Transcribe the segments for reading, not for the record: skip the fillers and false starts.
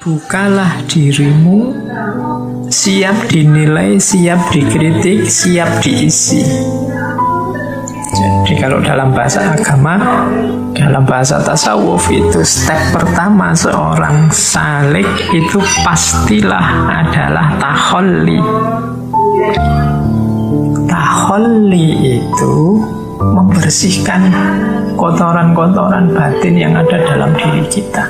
Bukalah dirimu, siap dinilai, siap dikritik, siap diisi. Jadi kalau dalam bahasa agama, dalam bahasa tasawuf itu step pertama seorang salik itu pastilah adalah taholli. Taholli itu membersihkan kotoran-kotoran batin yang ada dalam diri kita.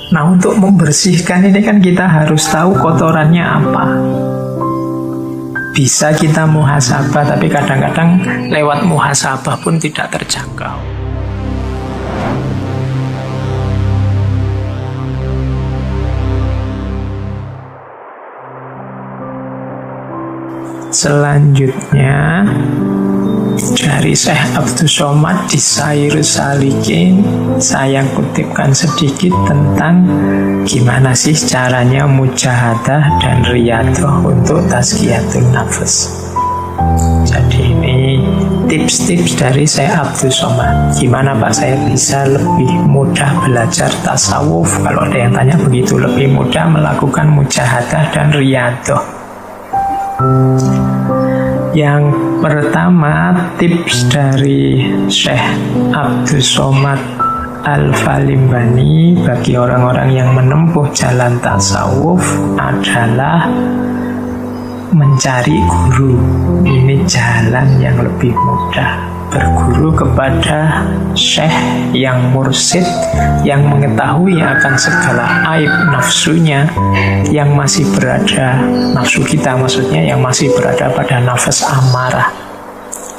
Nah, untuk membersihkan ini kan kita harus tahu kotorannya apa. Bisa kita muhasabah, tapi kadang-kadang lewat muhasabah pun tidak terjangkau. Selanjutnya dari Syekh Abdus Somad di Sairus Salikin, saya kutipkan sedikit tentang gimana sih caranya mujahadah dan riyadhah untuk tazkiyatun nafs. Jadi ini tips-tips dari Syekh Abdus Somad. Gimana Pak saya bisa lebih mudah belajar tasawuf? Kalau ada yang tanya begitu, lebih mudah melakukan mujahadah dan riyadhah. Yang pertama, tips dari Syekh Abdus Somad Al-Falimbani bagi orang-orang yang menempuh jalan tasawuf adalah mencari guru. Ini jalan yang lebih mudah. Berguru kepada syekh yang mursyid, yang mengetahui akan segala aib nafsunya, yang masih berada, nafsu kita maksudnya, yang masih berada pada nafas amarah,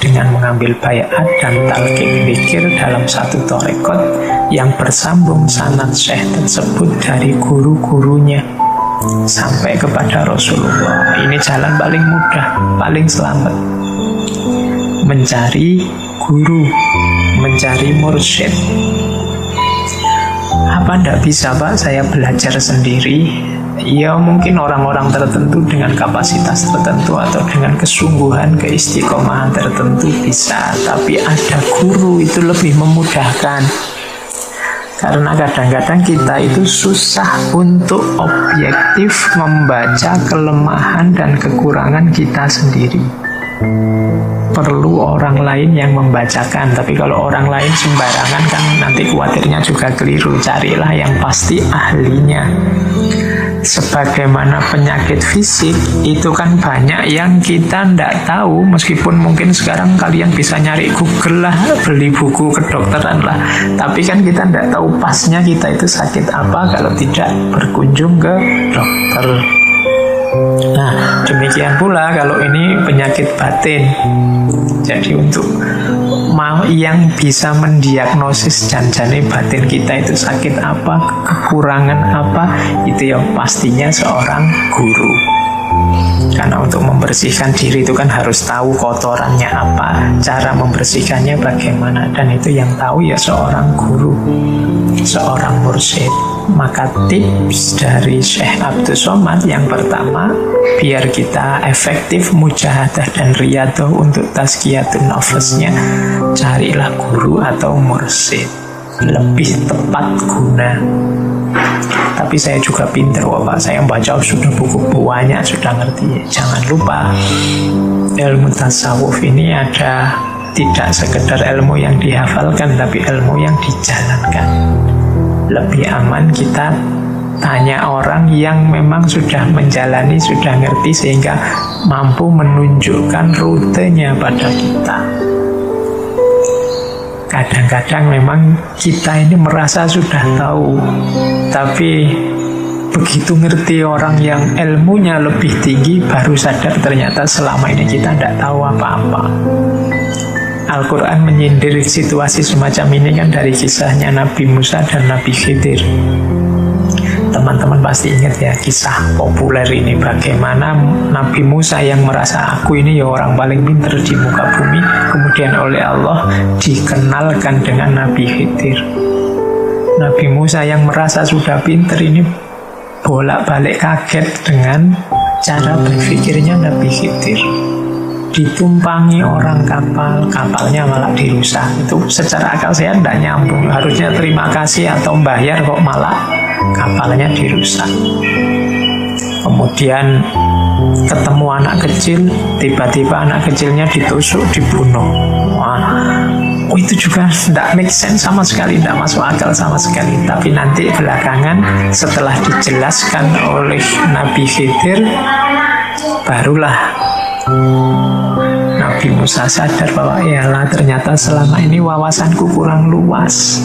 dengan mengambil baiat dan talqin zikir dalam satu tarekat yang bersambung sanad syekh tersebut dari guru-gurunya sampai kepada Rasulullah. Ini jalan paling mudah, paling selamat. Mencari guru, mencari mursyid. Apa ndak bisa Pak saya belajar sendiri? Ya mungkin orang-orang tertentu dengan kapasitas tertentu atau dengan kesungguhan, keistiqomahan tertentu bisa. Tapi ada guru itu lebih memudahkan. Karena kadang-kadang kita itu susah untuk objektif membaca kelemahan dan kekurangan kita sendiri. Perlu orang lain yang membacakan. Tapi kalau orang lain sembarangan kan nanti khawatirnya juga keliru. Carilah yang pasti ahlinya. Sebagaimana penyakit fisik itu kan banyak yang kita tidak tahu. Meskipun mungkin sekarang kalian bisa nyari Google lah, beli buku kedokteran lah, tapi kan kita tidak tahu pasnya kita itu sakit apa kalau tidak berkunjung ke dokter. Nah, demikian pula kalau ini penyakit batin. Jadi untuk yang bisa mendiagnosis janjane batin kita itu sakit apa, kekurangan apa, itu yang pastinya seorang guru. Karena untuk membersihkan diri itu kan harus tahu kotorannya apa, cara membersihkannya bagaimana, dan itu yang tahu ya seorang guru, seorang mursyid. Maka tips dari Syekh Abdus Somad yang pertama, biar kita efektif mujahadah dan riyadhah untuk tazkiyatun nafsnya, carilah guru atau mursyid, lebih tepat guna. Tapi saya juga pinter Pak, saya baca sudah buku banyak, sudah ngerti. Jangan lupa ilmu tasawuf ini ada tidak sekedar ilmu yang dihafalkan, tapi ilmu yang dijalankan. Lebih aman kita tanya orang yang memang sudah menjalani, sudah ngerti, sehingga mampu menunjukkan rutenya pada kita. Kadang-kadang memang kita ini merasa sudah tahu, tapi begitu ngerti orang yang ilmunya lebih tinggi, baru sadar ternyata selama ini kita tidak tahu apa-apa. Al-Quran menyindir situasi semacam ini kan dari kisahnya Nabi Musa dan Nabi Khidir. Teman-teman pasti ingat ya kisah populer ini, bagaimana Nabi Musa yang merasa aku ini ya orang paling pintar di muka bumi, kemudian oleh Allah dikenalkan dengan Nabi Khidir. Nabi Musa yang merasa sudah pintar ini bolak-balik kaget dengan cara berpikirnya Nabi Khidir. Ditumpangi orang kapal, kapalnya malah dirusak. Itu secara akal sehat tidak nyambung. Harusnya terima kasih atau bayar, kok malah kapalnya dirusak. Kemudian ketemu anak kecil, tiba-tiba anak kecilnya ditusuk, dibunuh. Wah, itu juga tidak make sense sama sekali, tidak masuk akal sama sekali. Tapi nanti belakangan setelah dijelaskan oleh Nabi Khidir, barulah Nabi Musa sadar bahwa iyalah ternyata selama ini wawasanku kurang luas.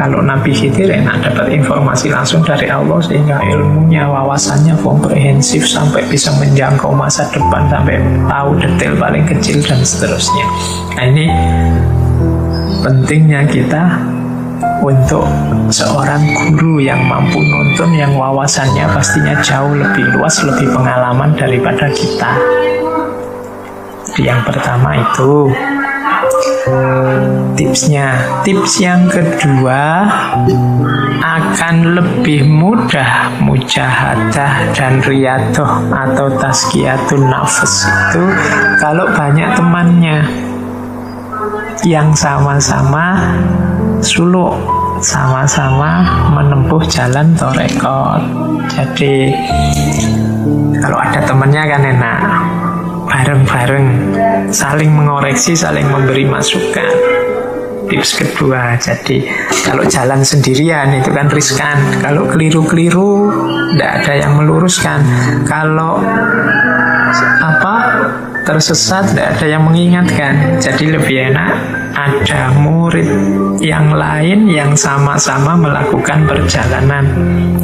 Kalau Nabi Khidir enak dapat informasi langsung dari Allah, sehingga ilmunya, wawasannya komprehensif sampai bisa menjangkau masa depan, sampai tahu detail paling kecil dan seterusnya. Nah, ini pentingnya kita untuk seorang guru yang mampu nuntun, yang wawasannya pastinya jauh lebih luas, lebih pengalaman daripada kita. Yang pertama itu tipsnya. Tips yang kedua, akan lebih mudah mujahadah dan riyadah atau tazkiyatun nafs itu kalau banyak temannya yang sama-sama suluk, sama-sama menempuh jalan thariqat. Jadi kalau ada temannya kan enak, bareng-bareng, saling mengoreksi, saling memberi masukan. Tips kedua, jadi kalau jalan sendirian itu kan riskan. Kalau keliru-keliru, tidak ada yang meluruskan. Kalau tersesat, tidak ada yang mengingatkan. Jadi lebih enak ada murid yang lain yang sama-sama melakukan perjalanan,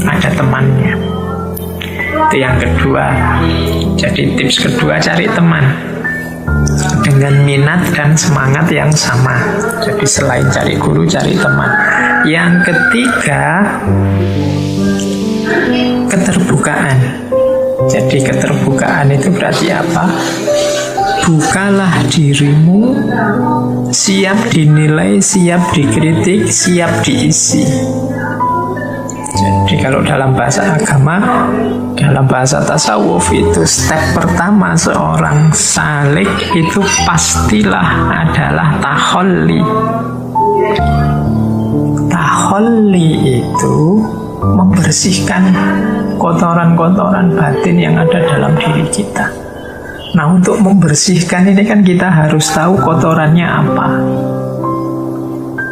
ada temannya. Itu yang kedua. Jadi tips kedua, cari teman dengan minat dan semangat yang sama. Jadi selain cari guru, cari teman. Yang ketiga, keterbukaan. Jadi keterbukaan itu berarti apa? Bukalah dirimu, siap dinilai, siap dikritik, siap diisi. Jadi kalau dalam bahasa agama, dalam bahasa tasawuf itu step pertama seorang salik itu pastilah adalah taholli. Taholli itu membersihkan kotoran-kotoran batin yang ada dalam diri kita. Nah, untuk membersihkan ini kan kita harus tahu kotorannya apa.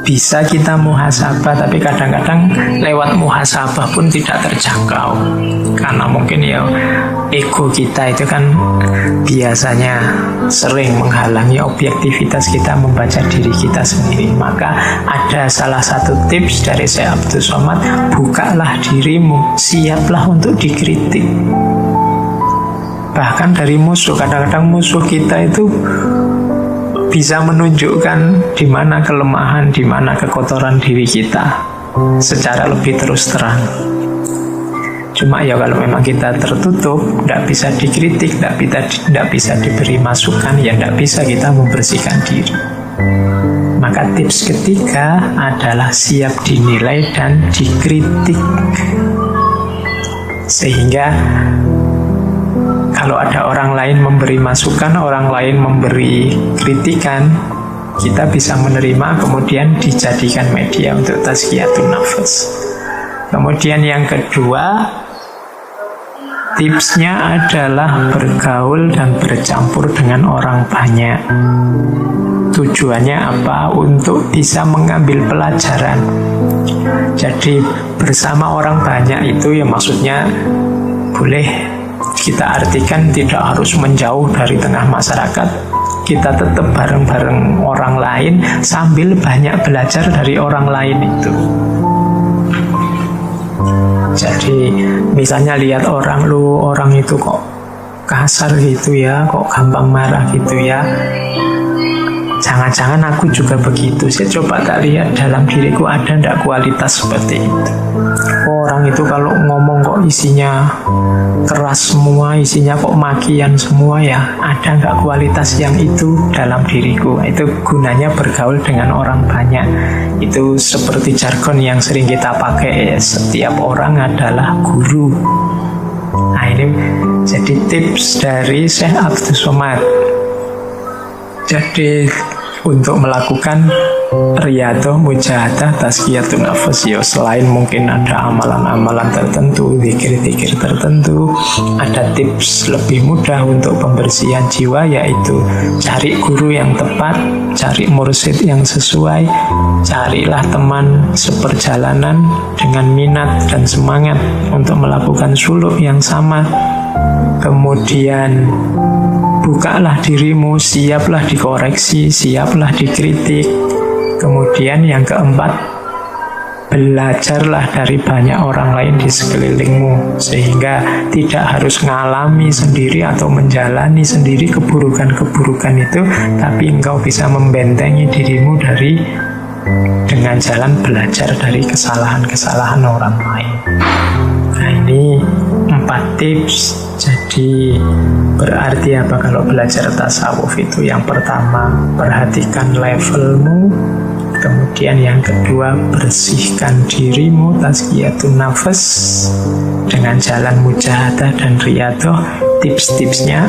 Bisa kita muhasabah, tapi kadang-kadang lewat muhasabah pun tidak terjangkau. Karena mungkin ya ego kita itu kan biasanya sering menghalangi objektivitas kita membaca diri kita sendiri. Maka ada salah satu tips dari Syekh Abdul Somad, bukalah dirimu, siaplah untuk dikritik. Bahkan dari musuh, kadang-kadang musuh kita itu bisa menunjukkan di mana kelemahan, di mana kekotoran diri kita secara lebih terus terang. Cuma ya kalau memang kita tertutup, tidak bisa dikritik, tidak bisa diberi masukan, ya tidak bisa kita membersihkan diri. Maka tips ketiga adalah siap dinilai dan dikritik. Sehingga kalau ada orang lain memberi masukan, orang lain memberi kritikan, kita bisa menerima, kemudian dijadikan media untuk tazkiyatun nafs. Kemudian yang kedua, tipsnya adalah bergaul dan bercampur dengan orang banyak. Tujuannya apa? Untuk bisa mengambil pelajaran. Jadi bersama orang banyak itu ya maksudnya boleh kita artikan tidak harus menjauh dari tengah masyarakat. Kita tetap bareng-bareng orang lain sambil banyak belajar dari orang lain itu. Jadi misalnya lihat orang itu kok kasar gitu ya, kok gampang marah gitu ya, jangan-jangan aku juga begitu. Saya coba tak lihat dalam diriku ada ndak kualitas seperti itu. Orang itu kalau ngomong kok isinya keras semua, isinya kok makian semua, ya ada nggak kualitas yang itu dalam diriku. Itu gunanya bergaul dengan orang banyak. Itu seperti jargon yang sering kita pakai, setiap orang adalah guru. Nah ini jadi tips dari Syekh Abdul Somad. Jadi untuk melakukan Riyadhah, mujahadah, tazkiyatun nafas. Ya, selain mungkin ada amalan-amalan tertentu, zikir-zikir tertentu, ada tips lebih mudah untuk pembersihan jiwa, yaitu cari guru yang tepat, cari mursyid yang sesuai, carilah teman seperjalanan dengan minat dan semangat untuk melakukan suluk yang sama. Kemudian bukalah dirimu, siaplah dikoreksi, siaplah dikritik. Kemudian yang keempat, belajarlah dari banyak orang lain di sekelilingmu, sehingga tidak harus ngalami sendiri atau menjalani sendiri keburukan-keburukan itu, tapi engkau bisa membentengi dirimu dengan jalan belajar dari kesalahan-kesalahan orang lain. Nah, ini 4 tips. Jadi berarti apa kalau belajar tasawuf itu? Yang pertama, perhatikan levelmu. Kemudian yang kedua, bersihkan dirimu, tazkiyatun nafas dengan jalan mujahadah dan riyadhah. Tips-tipsnya